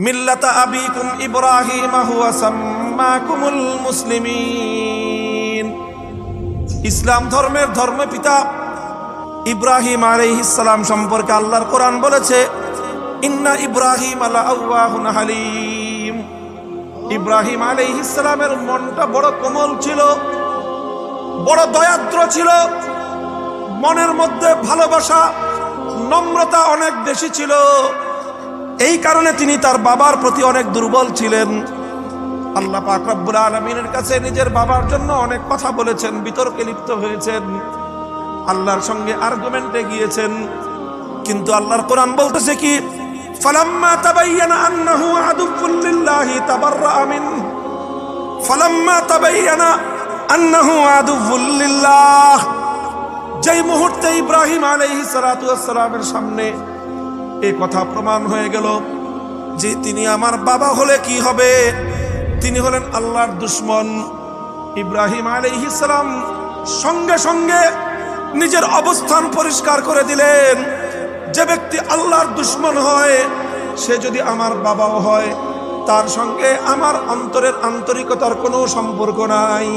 মিল্লাতা আবিকুম ইব্রাহিম হুয়া সাম্মাকুমুল মুসলিমিন। ইসলাম ধর্মের ধর্মপিতা ইব্রাহিম আলাইহিস সালাম সম্পর্কে আল্লাহর কোরআন বলেছে, ইন্না ইব্রাহিম লাআওয়াহুন হালিম। ইব্রাহিম আলাইহিস সালামের মনটা বড় কোমল ছিল, বড় দয়াদ্র ছিল, মনের মধ্যে ভালোবাসা নম্রতা অনেক বেশি ছিল। এই কারণে তিনি তার বাবার প্রতি অনেক দুর্বল ছিলেন। আল্লাহ পাক রব্বুল আলামিনের কাছে নিজের বাবার জন্য অনেক কথা বলেছেন, বিতর্কে লিপ্ত হয়েছেন, আল্লাহর সঙ্গে আর্গুমেন্টে গিয়েছেন। কিন্তু আল্লাহর কোরআন বলতেছে কি, ফালাম্মা তাবায়্যানা আন্নাহু আদুউল লিল্লাহি তাবাররাআ মিন, ফালাম্মা তাবায়্যানা আন্নাহু আদুউল লিল্লাহ। যেই মুহূর্তে ইব্রাহিম আলাইহিস সালাতু ওয়াস সালামের সামনে এই কথা প্রমাণ হয়ে গেল যে তিনি আমার বাবা হলে কি হবে, তিনি হলেন আল্লাহর দুশমন, ইব্রাহিম আলাইহিস সালাম সঙ্গে সঙ্গে নিজের অবস্থান পরিষ্কার করে দিলেন। যে ব্যক্তি আল্লাহর দুশমন হয়, সে যদি আমার বাবাও হয়, তার সঙ্গে আমার অন্তরের আন্তরিকতার কোনো সম্পর্ক নাই।